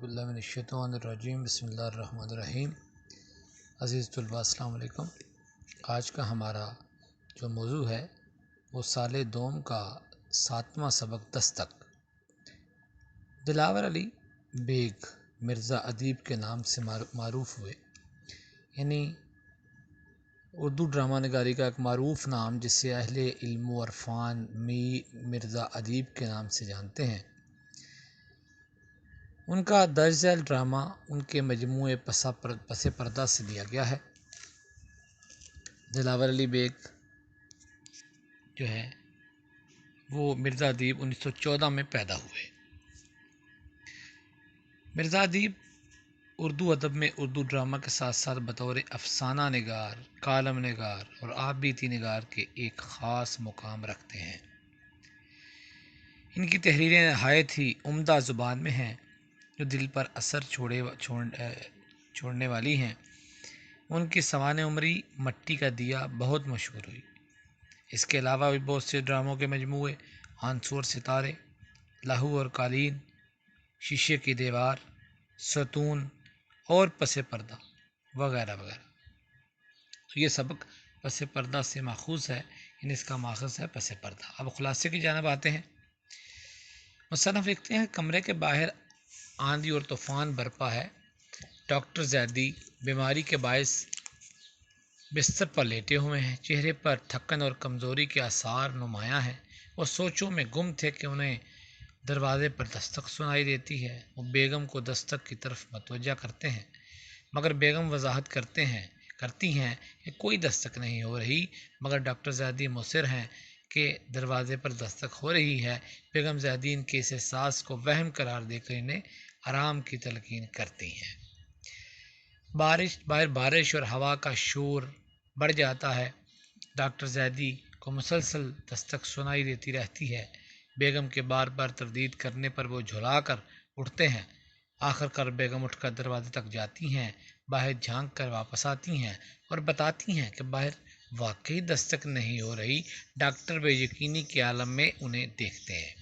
बिल्लाहि मिनश्शैतानिर्रजीम बिस्मिल्लाहिर्रहमानिर्रहीम। अज़ीज़ तलबा अस्सलाम वालेकुम। आज का हमारा जो मौजू है वो साले दोम का 7वां सबक दस्तक। दिलावर अली बेग मिर्ज़ा अदीब के नाम से मारूफ हुए, यानी उर्दू ड्रामा नगारी का एक मारूफ नाम जिसे अहले इल्म व अरफान मिर्ज़ा अदीब के नाम से जानते हैं। उनका दर्ज झैल ड्रामा उनके मजमूए पसे पर्दा से दिया गया है। दिलावर अली बेग जो है वो मिर्ज़ा अदीब 1914 में पैदा हुए। मिर्ज़ा अदीब उर्दू अदब में उर्दू ड्रामा के साथ साथ बतौर अफसाना निगार, कालम निगार और आबिती निगार के एक ख़ास मुकाम रखते हैं। इनकी तहरीरें नहायत ही उम्दा ज़ुबान में हैं जो दिल पर असर छोड़ने वाली हैं। उनकी सवाने उमरी मट्टी का दिया बहुत मशहूर हुई। इसके अलावा भी बहुत से ड्रामों के मजमूए आंसू और सितारे, लहू और कालीन, शीशे की दीवार, सतून और पसे पर्दा वगैरह वगैरह। तो ये सबक पसे पर्दा से माखूज है, इसका माखज़ है पसे पर्दा। अब खुलासे की जानिब आते हैं। मुसन्निफ़ लिखते हैं, कमरे के बाहर आंधी और तूफ़ान बरपा है। डॉक्टर ज़ैदी बीमारी के बायस बिस्तर पर लेटे हुए हैं। चेहरे पर थकन और कमज़ोरी के आसार नुमायाँ हैं। वो सोचों में गुम थे कि उन्हें दरवाज़े पर दस्तक सुनाई देती है। वो बेगम को दस्तक की तरफ मतवज्जा करते हैं, मगर बेगम वजाहत करती हैं कि कोई दस्तक नहीं हो रही, मगर डॉक्टर ज़ैदी मुसिर हैं कि दरवाज़े पर दस्तक हो रही है। बेगम ज़ैदी इनके इस एहसास को वहम करार देकर इन्हें आराम की तलकीन करती हैं। बाहर बारिश और हवा का शोर बढ़ जाता है। डॉक्टर ज़ैदी को मुसलसल दस्तक सुनाई देती रहती है। बेगम के बार बार तरदीद करने पर वो झुला कर उठते हैं। आखिरकार बेगम उठकर दरवाजे तक जाती हैं, बाहर झांक कर वापस आती हैं और बताती हैं कि बाहर वाकई दस्तक नहीं हो रही। डॉक्टर बेयकीनी के आलम में उन्हें देखते हैं।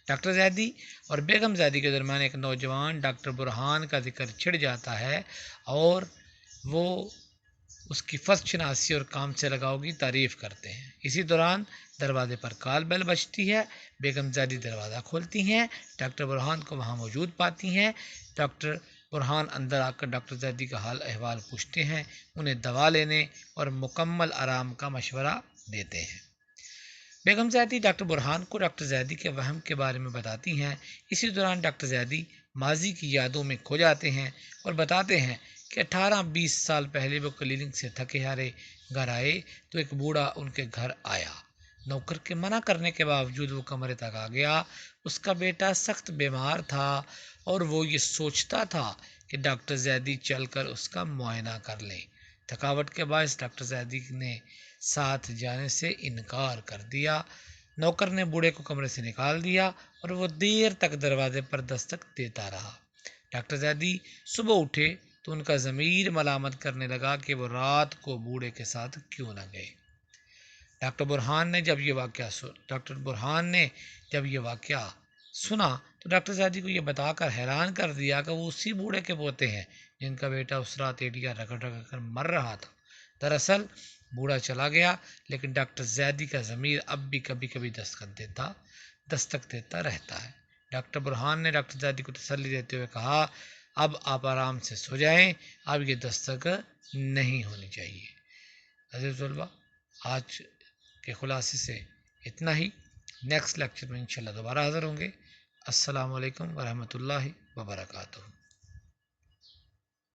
डॉक्टर ज़ैदी और बेगम ज़ैदी के दरमियान एक नौजवान डॉक्टर बुरहान का जिक्र छिड़ जाता है और वो उसकी फर्शनासी और काम से लगाव की तारीफ़ करते हैं। इसी दौरान दरवाजे पर काल बेल बजती है। बेगम ज़ैदी दरवाज़ा खोलती हैं, डॉक्टर बुरहान को वहाँ मौजूद पाती हैं। डॉक्टर बुरहान अंदर आकर डॉक्टर ज़ैदी का हाल अहवाल पूछते हैं, उन्हें दवा लेने और मुकम्मल आराम का मशवरा देते हैं। बेगम ज़ैदी डॉक्टर बुरहान को डॉक्टर ज़ैदी के वहम के बारे में बताती हैं। इसी दौरान डॉक्टर ज़ैदी माजी की यादों में खो जाते हैं और बताते हैं कि 18-20 साल पहले वो क्लिनिक से थके हारे घर आए तो एक बूढ़ा उनके घर आया। नौकर के मना करने के बावजूद वो कमरे तक आ गया। उसका बेटा सख्त बीमार था और वो ये सोचता था कि डॉक्टर ज़ैदी चलकर उसका मुआयना कर लें। थकावट के बायस डॉक्टर ज़ैदी ने साथ जाने से इनकार कर दिया। नौकर ने बूढ़े को कमरे से निकाल दिया और वो देर तक दरवाजे पर दस्तक देता रहा। डॉक्टर ज़ैदी सुबह उठे तो उनका ज़मीर मलामत करने लगा कि वो रात को बूढ़े के साथ क्यों न गए। डॉक्टर बुरहान ने जब ये वाक़या सुना तो डॉक्टर ज़ैदी को ये बताकर हैरान कर दिया कि वो उसी बूढ़े के पोते हैं जिनका बेटा उस रात एड़ियाँ रगड़ रगड़ कर मर रहा था। दरअसल बूढ़ा चला गया, लेकिन डॉक्टर ज़ैदी का ज़मीर अब भी कभी कभी दस्तक देता रहता है। डॉक्टर बुरहान ने डॉक्टर ज़ैदी को तसल्ली देते हुए कहा, अब आप आराम से सो जाएं, अब ये दस्तक नहीं होनी चाहिए। अज़ीज़ तलबा, आज के खुलासे से इतना ही। नेक्स्ट लेक्चर में इंशाल्लाह दोबारा हाज़िर होंगे। अस्सलामु अलैकुम वरहमतुल्लाहि वबरकातुहू।